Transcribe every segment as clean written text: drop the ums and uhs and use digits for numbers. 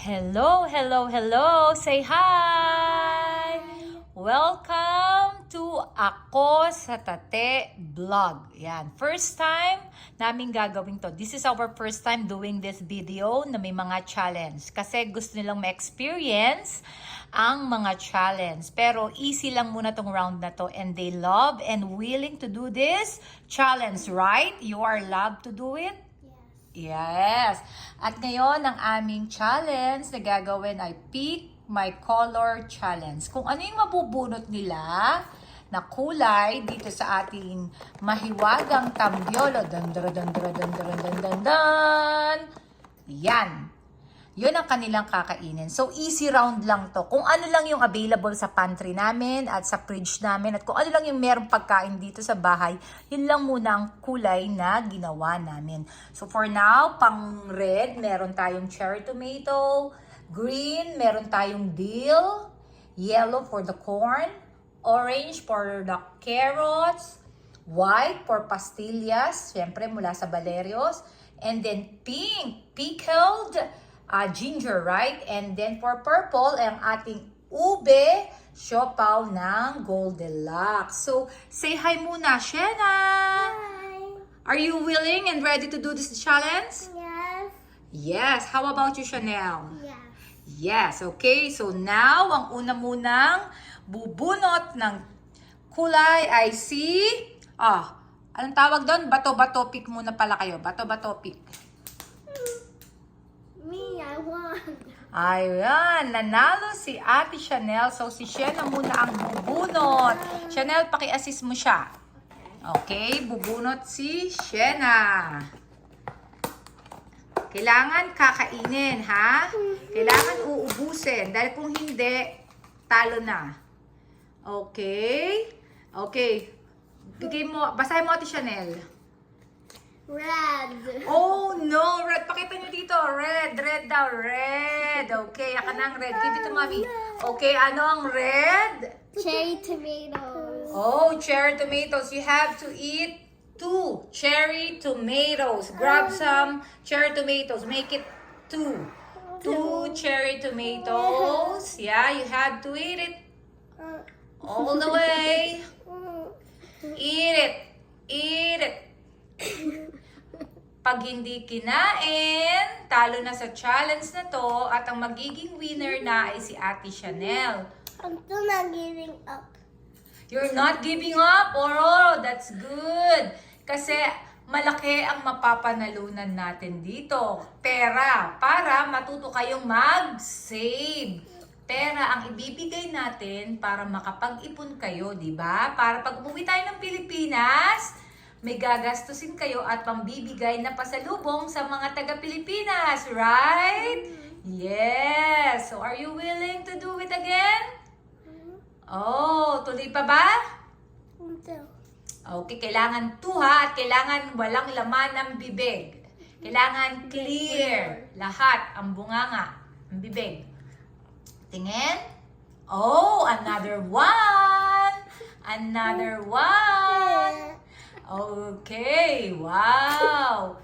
Hello, hello, hello! Say hi! Welcome to Ako sa Tate Vlog. Yan, first time namin gagawin to. This is our first time doing this video na may mga challenge. Kasi gusto nilang ma-experience ang mga challenge. Pero easy lang muna tong round na to. And they love and willing to do this challenge, right? You are love to do it? Yes. At ngayon, ang aming challenge na gagawin ay Pick My Color Challenge. Kung ano yung mabubunot nila na kulay dito sa ating mahiwagang tambyolo. Dan, dan, dan, dan, dan, dan, dan, dan, dan. Yan. Yun ang kanilang kakainin. So, easy round lang to. Kung ano lang yung available sa pantry namin at sa fridge namin at kung ano lang yung merong pagkain dito sa bahay, yun lang muna ang kulay na ginawa namin. So, for now, pang red, meron tayong cherry tomato. Green, meron tayong dill. Yellow for the corn. Orange for the carrots. White for pastillas, syempre mula sa Valerios. And then pink, pickled ginger, right? And then for purple, ang ating ube siopaw ng Goldilocks. So, say hi muna, Shena! Hi. Are you willing and ready to do this challenge? Yes. Yes. How about you, Chanel? Yes. Yes. Okay. So, now, ang una munang bubunot ng kulay ay si... anong tawag doon? Bato-bato pick muna pala kayo. Bato-bato pick. Me, I won. Ayan, nanalo si Ate Chanel. So, si Shena muna ang bubunot. Chanel, paki-assist mo siya. Okay, bubunot si Shena. Kailangan kakainin, ha? Kailangan uubusin. Dahil kung hindi, talo na. Okay? Okay. Bigay mo, basahin mo Ate Chanel. Red. Oh, no. Red. Pakita nyo dito. Red. Red daw. Red. Okay. Aka ng red. Give it to mommy. Okay. Ano ang red? Cherry tomatoes. Oh, cherry tomatoes. You have to eat 2 cherry tomatoes. Grab some cherry tomatoes. Make it 2. 2 cherry tomatoes. Yeah, you have to eat it all the way. Eat it. Eat it. Pag hindi kinain, talo na sa challenge na to at ang magiging winner na ay si Ate Chanel. I'm still not giving up. You're not giving up? Oh, that's good. Kasi malaki ang mapapanalunan natin dito. Pera. Para matuto kayong mag-save. Pera ang ibibigay natin para makapag-ipon kayo, di ba? Para pag umuwi tayo ng Pilipinas, may gagastusin kayo at pambibigay na pasalubong sa mga taga-Pilipinas, right? Yes! So, are you willing to do it again? Oh, tuloy pa ba? Okay, kailangan 2 ha, at kailangan walang laman ng bibig. Kailangan clear lahat ang bunganga, ang bibig. Tingin. Oh, another one! Another one! Okay, wow!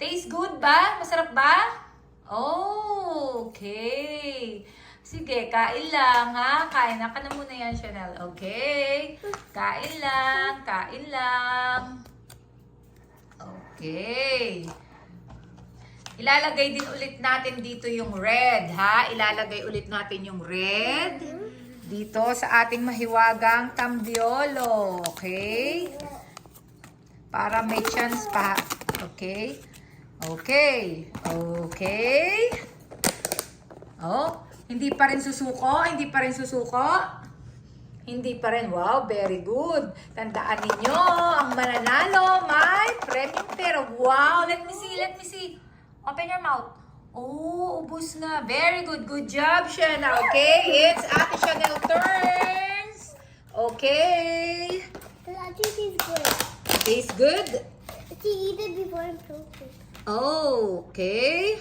Taste good ba? Masarap ba? Oh, okay. Sige, kain lang ha. Kain na ka na muna yan, Chanel. Okay. Kain lang, kain lang. Okay. Ilalagay din ulit natin dito yung red, ha? Ilalagay ulit natin yung red dito sa ating mahiwagang tambyolo. Okay? Para may chance pa. Okay? Okay. Okay. Oh, hindi pa rin susuko? Hindi pa rin susuko? Hindi pa rin. Wow, very good. Tandaan ninyo, ang mananalo may premium pera. Wow, let me see, let me see. Open your mouth. Oh, ubus na. Very good. Good job, Shena. Okay, it's Ate Chanel turns. Okay. It actually tastes good. Tastes good? To eat it before I'm filtered. Oh, okay.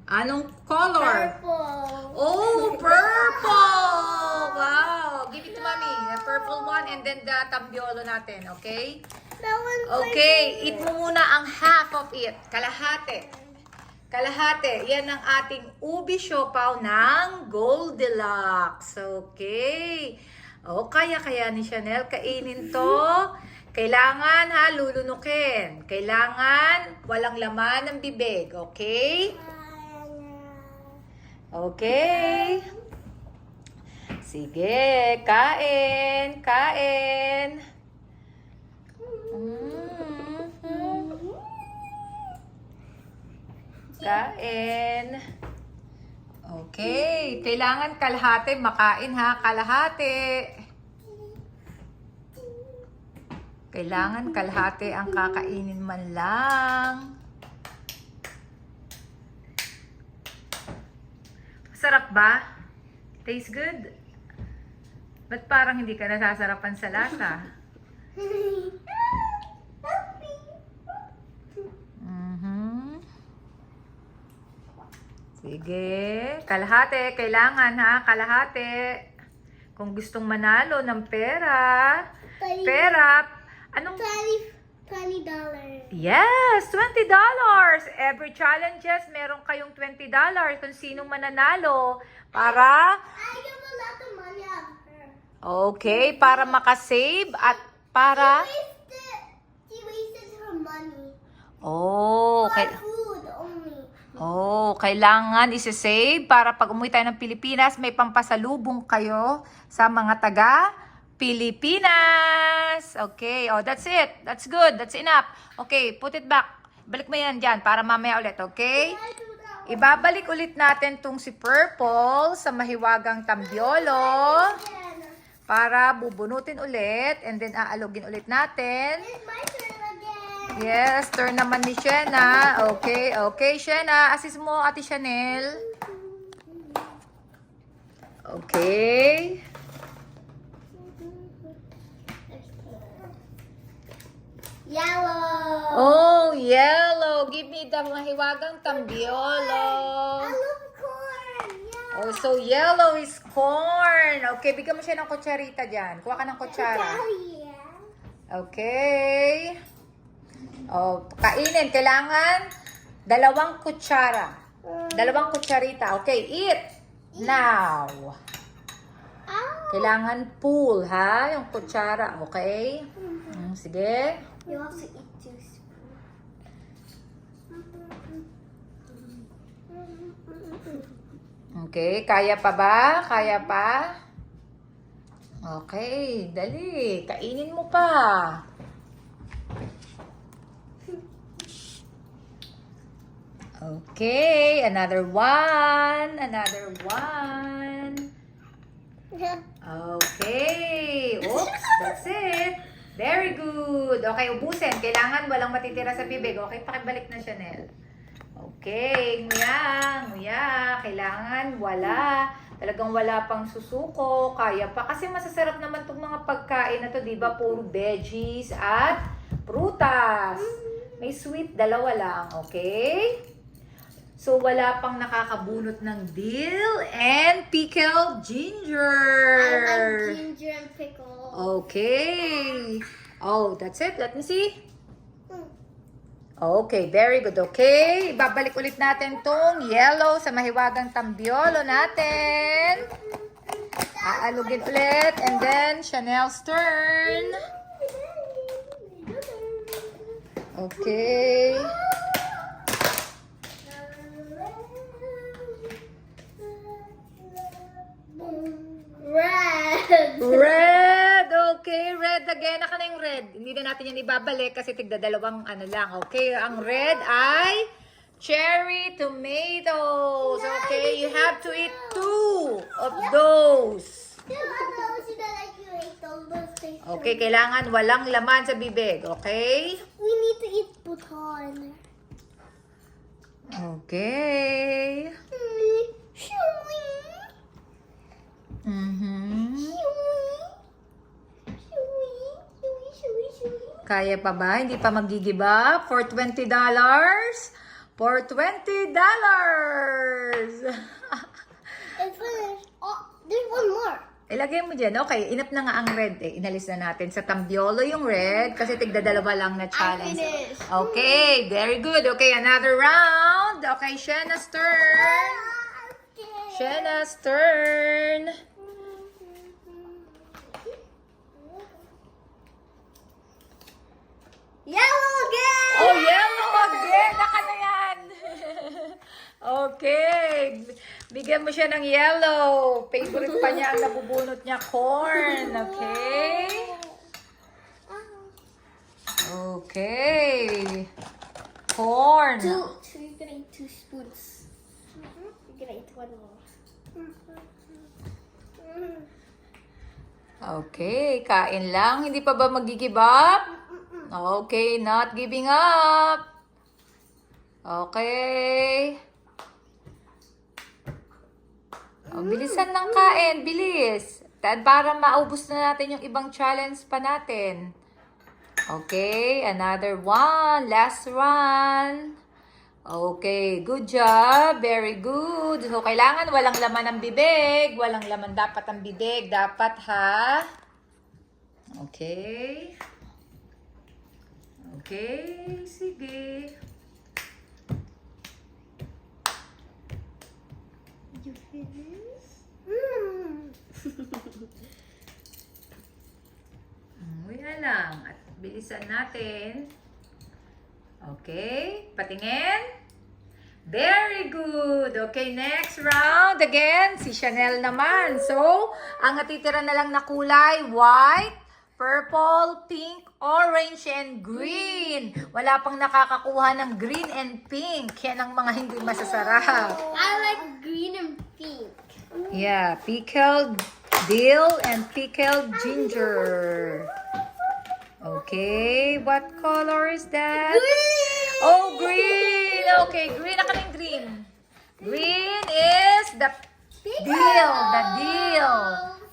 Anong color? Purple. Oh, purple! Wow! Give it to mommy. The purple one and then the tambyolo natin, okay? That one's Okay, eat mo muna ang half of it. Kalahati. Kalahati. Yan ang ating ubi siopaw ng Goldilocks. Okay. O, kaya ni Chanel kainin to. Kailangan ha, lulunukin. Kailangan walang laman ng bibig. Okay? Okay. Sige, kain. Kain. Kain. Okay. Kailangan kalahati. Makain ha. Kalahati. Kailangan kalahati ang kakainin man lang. Sarap ba? Tastes good? Ba't parang hindi ka nasasarapan sa lasa? Sige. Kalahati. Kailangan ha. Kalahati. Kung gustong manalo ng pera. Anong? $20. Yes! $20! Every challenges, meron kayong $20 kung sinong mananalo. Para? I give a lot of money out of her. Okay. Para makasave at para? She wasted her money. Oh, For food only. Kailangan isi-save para pag umuwi tayo ng Pilipinas, may pampasalubong kayo sa mga taga Pilipinas. Okay, that's it. That's good. That's enough. Okay, put it back. Balik mo yan dyan para mamaya ulit, okay? Ibabalik ulit natin tong si Purple sa mahiwagang tambiolo para bubunutin ulit and then aalugin ulit natin. It's my turn again. Yes, turn naman ni Shena. Okay, Shena. Assist mo, Ate Chanel. Okay. Yellow. Oh, yellow. Give me the mahiwagang tambiolo. I love corn. Yeah. Oh, so yellow is corn. Okay, bigyan mo siya ng kutsarita dyan. Kuha ka ng kutsara. Yeah. Okay. Oh, kainin. Kailangan 2 kutsara. 2 kutsarita. Okay, eat. Now. Kailangan full, ha? Yung kutsara, okay? Sige. You also eat 2 spoons. Okay, kaya pa ba? Kaya pa? Okay, dali. Kainin mo pa. Okay, another one. Another one. Okay. Oops, that's it. Very good. Okay, ubusin. Kailangan walang matitira sa bibig. Okay, pakibalik na, Chanel. Okay, nguya, nguya. Kailangan wala. Talagang wala pang susuko. Kaya pa. Kasi masasarap naman itong mga pagkain na to, di ba? Puro veggies at prutas. May sweet, 2 lang. Okay? So, wala pang nakakabunot ng dill and pickled ginger. I like ginger and pickle. Okay. Oh, that's it. Let me see. Okay, very good. Okay, ibabalik ulit natin tong yellow sa mahiwagang tambiolo natin. Aalugin ulit. And then, Chanel's turn. Okay. Red. Red! Okay, red again. Naka na yung red. Hindi na natin yan ibabalik kasi tigda 2 ano lang. Okay, ang red ay cherry tomatoes. Okay, you have to eat 2 of those. Okay, kailangan walang laman sa bibig. Okay? We need to eat buton. Okay. Kaya pa ba? Hindi pa mag-give up? For $20? For $20! It's finished. Oh, there's one more. Ilagay mo dyan. Okay, inap na nga ang red. Inalis na natin sa tambiolo yung red kasi tigda 2 lang na challenge. finished. Okay, very good. Okay, another round. round. Okay, Shanna's turn. Shanna's turn. Yellow again! Oh, yellow again. Naka na yan. Okay. Bigyan mo siya ng yellow. Favorite pa niya ang nabubunot niya, corn. Okay. Okay. Corn. So you're gonna eat 2 spoons. You're gonna eat 1 more. Okay, kain lang. Hindi pa ba mag-give up? Okay, not giving up. Okay. Oh, bilisan ng kain, bilis. Para maubos na natin yung ibang challenge pa natin. Okay, another one. Last one. Okay, good job. Very good. So, kailangan walang laman ang bibig. Walang laman dapat ang bibig. Dapat, ha? Okay. Okay, sige. You finish? Uya lang. At bilisan natin. Okay, patingin. Very good. Okay, next round. Again, si Chanel naman. So, ang natitira na lang na kulay, white, purple, pink, orange, and green. Wala pang nakakakuha ng green and pink. Yan ang mga hindi masasarap. I like green and pink. Yeah, pickled dill and pickled ginger. Okay, what color is that? Green! Oh, green! Okay, green. Nakaling green. Green is the dill. The dill.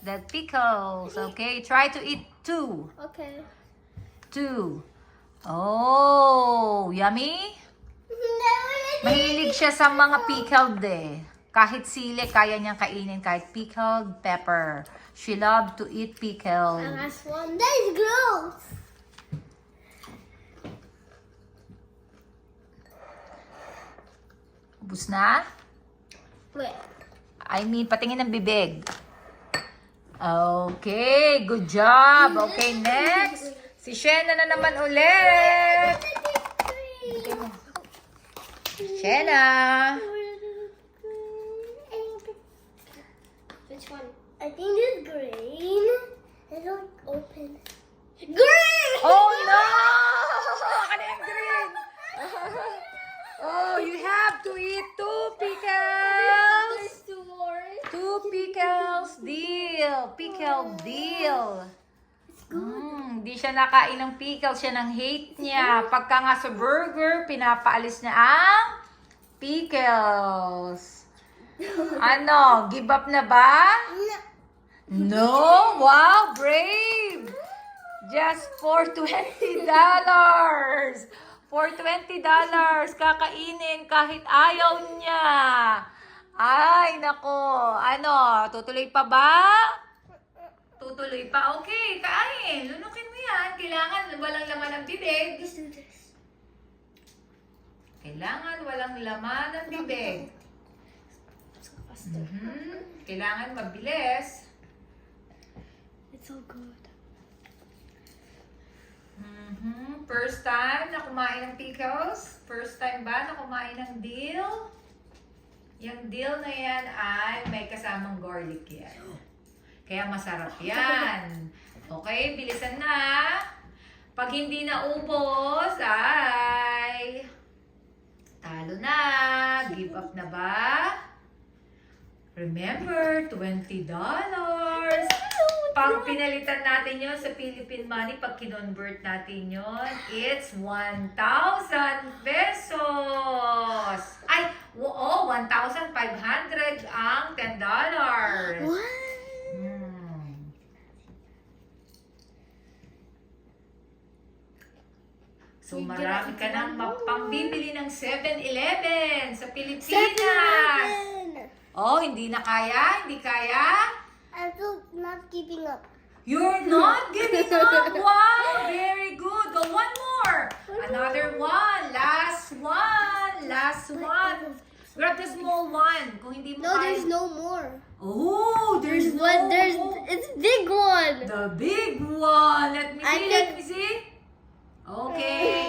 The pickles. Okay, try to eat 2. Okay. 2. Oh, yummy? Mahilig siya sa mga pickled eh. Kahit sili, kaya niyang kainin. Kahit pickled pepper. She loved to eat pickled. And last one. That is gross. Ubus na? Wait. I mean, patingin ng bibig. Okay, good job. Okay, next. Si Shanna na naman ulit. Shanna. Which one? I think it's green. I don't open. Green! Oh no! Ano yung green? Oh, you have to eat 2 pickles. There's 2 more. 2 pickles. Deal. Pickle deal. Di siya nakain ng pickles. Siya ng hate niya. Pagka nga sa burger, pinapaalis niya ang pickles. Ano? Give up na ba? No? Wow, brave! Just for $20. For $20, kakainin kahit ayaw niya. Ay, nako. Ano, tutuloy pa ba? Tutuloy pa? Okay, kain. Lunukin mo yan. Kailangan walang laman ang bibig. Let's do this. Kailangan walang laman ang bibig. Let's go faster. Kailangan mabilis. It's so good. First time na kumain ng pickles? First time ba na kumain ng dill? Yung dill na yan ay may kasamang garlic yan. Kaya masarap yan. Okay, bilisan na. Pag hindi na ubos, ay talo na. Give up na ba? Remember, $20. Pag pinalitan natin yon sa Philippine money, pag kinonvert natin yon, it's 1,000 pesos. Ay, oo, 1,500 ang $10. What? So, marami ka nang pangbibili ng 7-Eleven sa Pilipinas. Oh, hindi na kaya? Hindi kaya? I'm still not keeping up. You're not giving up. Wow, very good. Go one more. more. Another one. Last one. Last one. Grab the small one. Kung hindi mo No, kaya. there's no more. Oh, there's no one. It's big one. The big one. Let me I see. think- Let me see. Okay.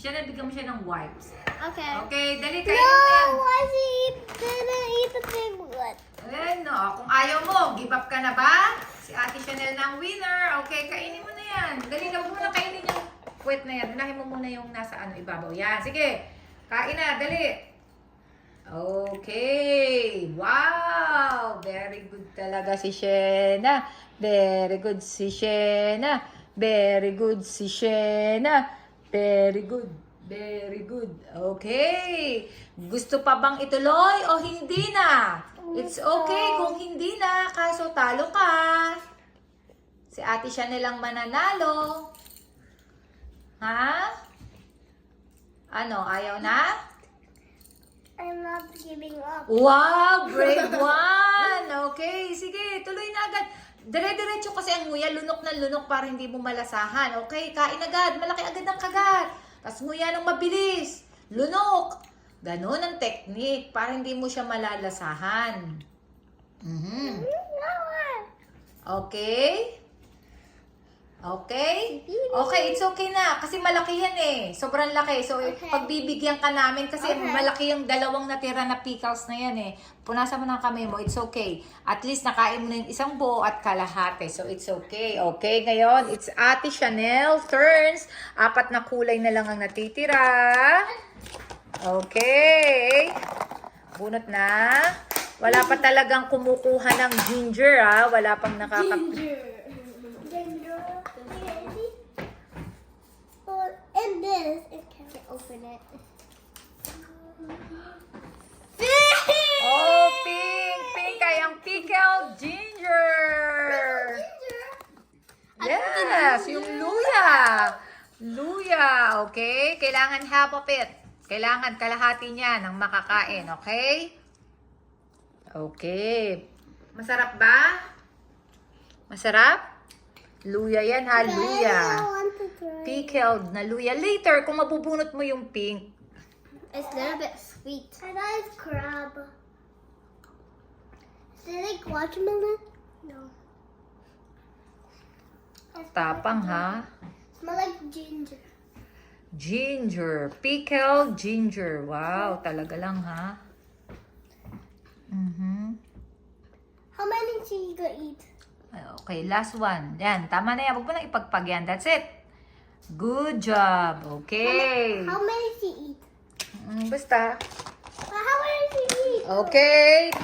Siya na, bigyan mo siya ng wipes. Okay. Okay, dali No, kayo na. why is he gonna eat the big one? No, kung ayaw mo, give up ka na ba? Si Ate Chanel na ang winner. Okay, kainin mo na yan. Dali na, huwag mo na kainin yung puwet na yan. Unahin mo muna yung nasa ibabaw. Yan, sige. Kain na, dali. Okay. Wow! Very good talaga si Shena. Very good si Shena. Very good si Shena. Very good. Very good. Okay. Gusto pa bang ituloy o hindi na? It's okay kung hindi na. Kaso talo ka. Si Ate Chanel ang mananalo. Ha? Ano? Ayaw na? I'm not giving up. Wow! Grade 1! Okay, sige, tuloy na agad. Dire-diretso kasi ang nguya, lunok na lunok para hindi mo malasahan. Okay, kain agad. Malaki agad ang kagat. Tapos nguya ng mabilis. Lunok. Ganon ang technique para hindi mo siya malalasahan. Mhm. Okay? Okay? Okay, it's okay na. Kasi malaki yan eh. Sobrang laki. So, Okay. pagbibigyan ka namin kasi Okay. malaki yung dalawang natira na pickles na yan eh. Punasan mo ng kamay mo. It's okay. At least nakain mo na yung isang buo at kalahati. So, it's okay. Okay, ngayon, it's Ate Chanel turns. 4 na kulay na lang ang natitira. Okay. Bunot na. Wala pa talagang kumukuha ng ginger ah. Wala pang Ginger. Well, and this, it can't open it. Oh, pink! Pink ay ang pickled ginger! Yes, yung luya. Luya, okay? Kailangan half of it. Kailangan kalahati niya ng makakain, okay? Okay. Masarap ba? Masarap? Luya yan ha, luya. I want to try. Pickled na luya. Later, kung mabubunot mo yung pink, It's a little bit sweet. I thought it's crab. Is it like watermelon? No. tapang ha. Smell like ginger. Ginger. Pickled ginger. Wow, talaga lang ha. How many do you gonna eat? Okay, last one. Yan, tama na yan. Huwag mo nang ipagpag yan. That's it. Good job. Okay. How many do you eat? Basta. But how many do you eat? Okay.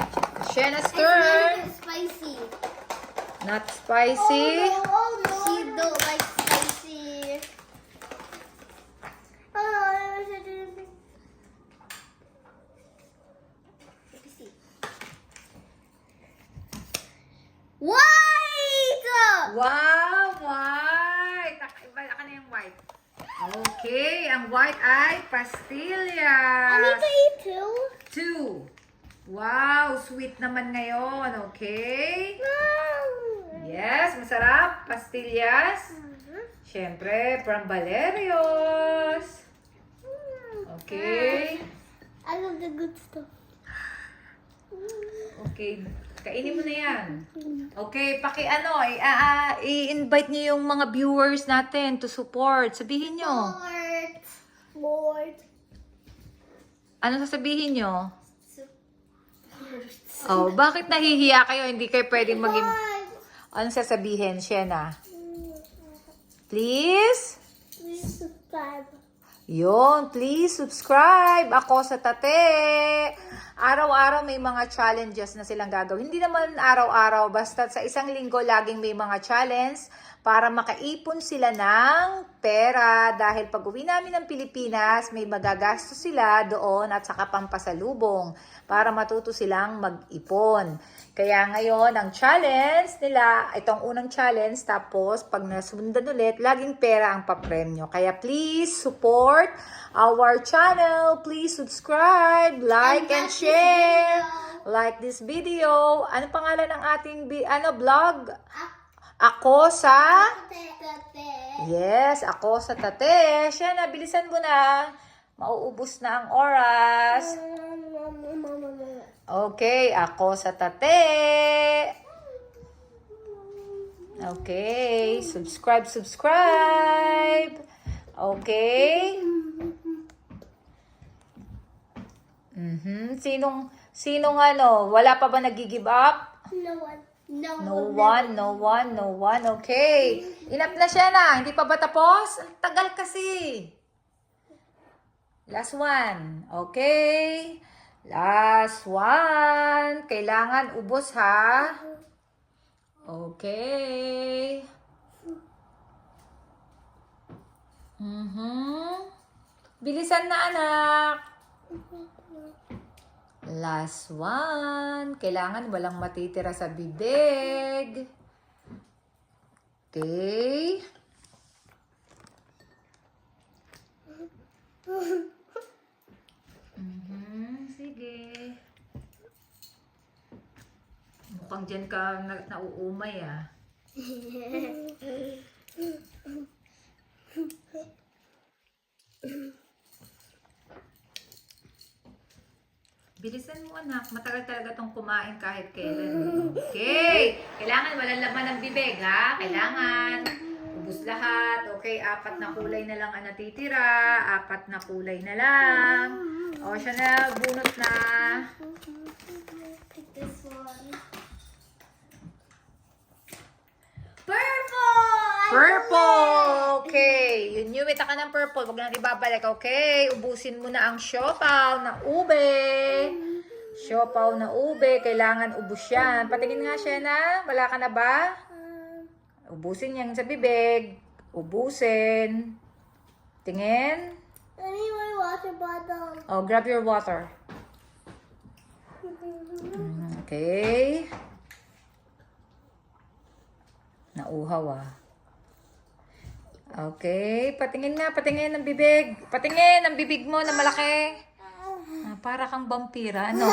Shanna's It's turn. really spicy. Not spicy. Oh no. She don't like spicy. Oh no, let me see. White! Wow, white. Ibala ka na yung white. Okay, ang white ay pastillas. I need to eat too. 2. Wow, sweet naman ngayon. Okay. Yes, masarap. Pastillas. Siyempre, from Valerios. Okay. I love the good stuff. Okay. Kainin mo na yan. Okay, i-invite niyo yung mga viewers natin to support. Sabihin nyo. Lord. Ano sasabihin nyo? Oh, bakit nahihiya kayo? Hindi kayo pwedeng maging... Ano sasabihin, Shena? Please? Please subscribe. Yun, please subscribe. Ako sa Tate. Araw-araw may mga challenges na silang gagawin. Hindi naman araw-araw, basta sa isang linggo laging may mga challenge para makaipon sila ng pera. Dahil pag uwi namin ng Pilipinas, may magagastos sila doon at saka pampasalubong para matuto silang mag-ipon. Kaya ngayon, ang challenge nila, itong unang challenge, tapos pag nasundan ulit, laging pera ang papremyo. Kaya please support our channel. Please subscribe, like, and share. Like this video. Ano pangalan ng ating vlog? Ako sa... Tate. Yes, ako sa tate. Siya na, bilisan mo na. Mauubos na ang oras. Okay, ako sa tate. Okay, subscribe. Okay. Sinong ano, wala pa ba nag-give up? No one. No one. Okay. Enough na siya na. Hindi pa ba tapos? Ang tagal kasi. Last one. Okay. Last one. Kailangan ubos ha. Okay. Bilisan na anak. Last one. Kailangan walang matitira sa bibig. Okay. Sige. Mukhang dyan ka nauumay ah. Bilisan mo anak, matagal talaga tong kumain kahit kailan. Okay, kailangan walang laman ng bibig ha. Kailangan ubos lahat. Okay, 4 na kulay na lang ang natitira. 4 na kulay na lang. O, siya na, bunot na. Pick this one. Purple! Purple! Okay, you knew it ka ng purple. Huwag lang ibabalik, okay? Ubusin mo na ang siopaw na ube. Siopaw na ube, kailangan ubus yan. Patingin nga siya na. Wala ka na ba? Ubusin yan sa bibig. Ubusin. Tingin. I need my water bottle. Oh, grab your water. Okay. Nauhaw ah. Okay, patingin ng bibig. Patingin ang bibig mo na malaki. Para kang vampira, ano?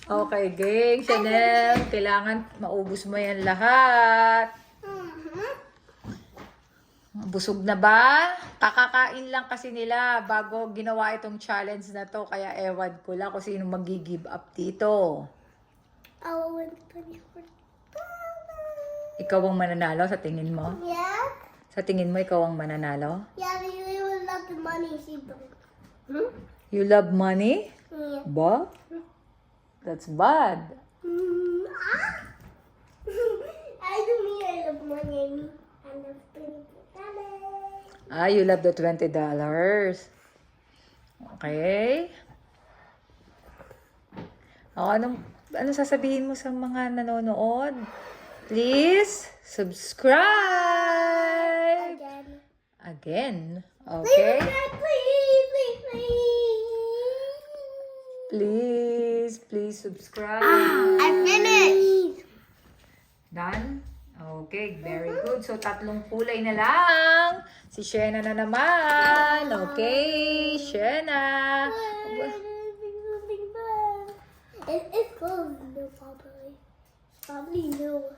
Okay, gang, Chanel. Kailangan maubos mo yan lahat. Busog na ba? Kakakain lang kasi nila bago ginawa itong challenge na to. Kaya ewan ko lang kung sino mag-give up dito. I will win 24. Ikaw ang mananalo sa tingin mo? Yeah? Sa tingin mo, ikaw ang mananalo? Yeah, we will love the money, she don't. You love money? Yeah. Ba? That's bad. I do me, I love money. I love $20. You love the $20. Okay. O, ano sasabihin mo sa mga nanonood? Please, subscribe! Again. Again. Okay? Please. Please subscribe. I finished. Done? Okay, very good. So, 3 kulay na lang. Si Shena na naman. Okay, Shena. It's closed, no, probably. Probably no.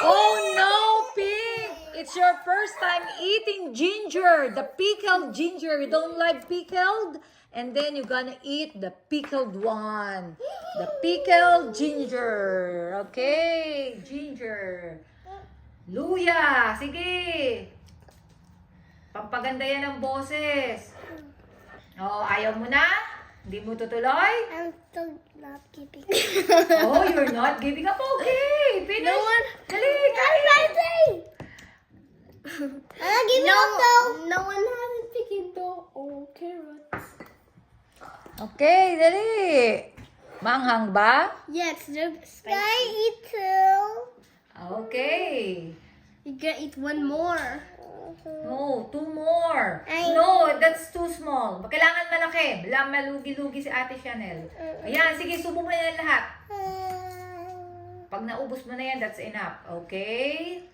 Oh no, Pink! It's your first time eating ginger. The pickled ginger. You don't like pickled? And then you're gonna eat the pickled one. The pickled ginger. Okay, ginger. Luya. Sige. Pampaganda yan ang boses. Oh, ayaw mo na? Hindi mo tutuloy? I'm still not keeping. Oh, you're not giving up. Okay, finish. No one. Dali, That's my thing. I'm not giving up though. No one hasn't picked the carrots. Okay, dali. Manghang ba? Yes, the sky eat two. Okay. You can eat one more. No, 2 more. Ay. No, that's too small. Kailangan malaki. Malugi-lugi si Ate Chanel. Ayan, sige, subo mo na yan lahat. Pag naubos mo na yan, that's enough. Okay?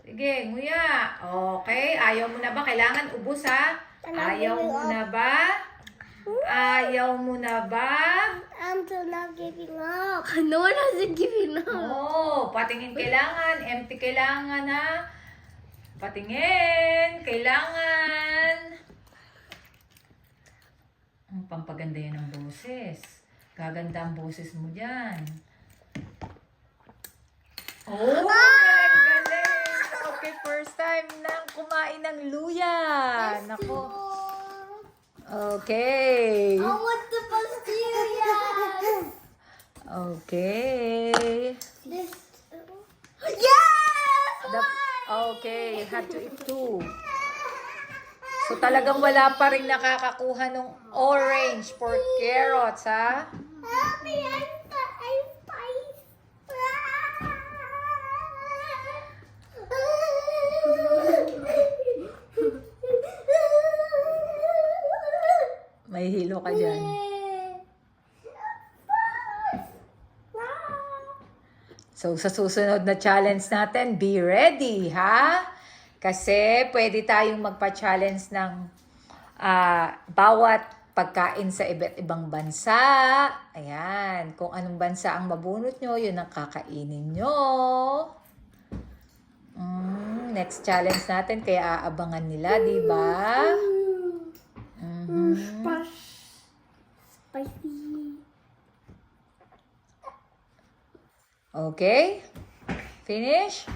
Sige, nguya. Okay, ayaw mo na ba? Kailangan ubos ha? Ayaw mo na ba? Ayaw mo na ba? also not giving up. No one hasn't given up. Oh, patingin kailangan. Empty kailangan, ha? Patingin. Kailangan. Ang pampaganda yan ng boses. Gaganda ang boses mo dyan. Oh, galing. Okay, first time nang kumain ng luya. Nako. Okay. I want the Bastille. Okay. This. Yes! Okay, you have to eat two. So talagang wala pa rin nakakakuha ng orange for carrots, ha? Happy, I'm spice. May hilo ka dyan. So sa susunod na challenge natin, be ready, ha? Kasi pwede tayong magpa-challenge ng bawat pagkain sa iba't ibang bansa. Ayan, kung anong bansa ang mabunot nyo, yun ang kakainin nyo. Next challenge natin, kaya aabangan nila, di ba? Spicy. Okay? Finish?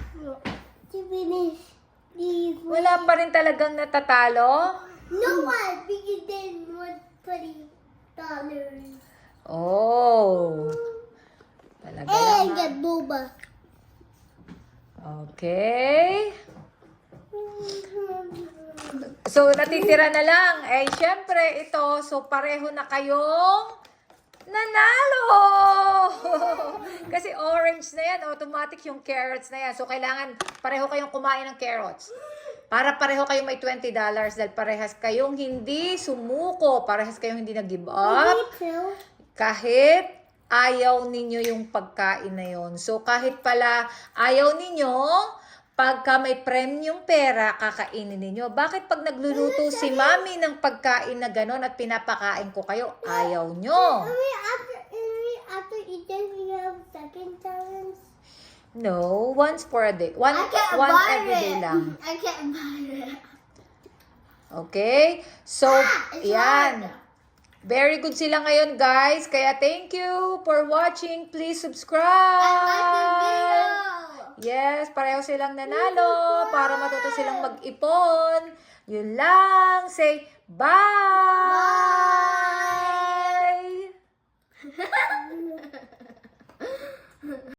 To finish. Please. Wala pa rin talagang natatalo? No one bigger than $120. Oh. Talaga And I lang, ha? get boba. Okay. So, natitira na lang. Eh, syempre, ito. So, pareho na kayong nanalo! Kasi orange na yan. Automatic yung carrots na yan. So, kailangan pareho kayong kumain ng carrots. Para pareho kayong may $20 dahil parehas kayong hindi sumuko. Parehas kayong hindi nag-give up. Kahit ayaw ninyo yung pagkain na yon. So, kahit pala ayaw ninyo, pagka may premium pera, kakainin ninyo. Bakit pag nagluluto si mami ng pagkain na gano'n at pinapakain ko kayo, ayaw nyo? After eating, we have second challenge. No, once for a day. One every day lang. I can't buy it. Okay? So, It's yan. hard. Very good sila ngayon, guys. Kaya thank you for watching. Please I like the subscribe. video. Yes, pareho silang nanalo para matuto silang mag-ipon. Yun lang. Say bye! Bye.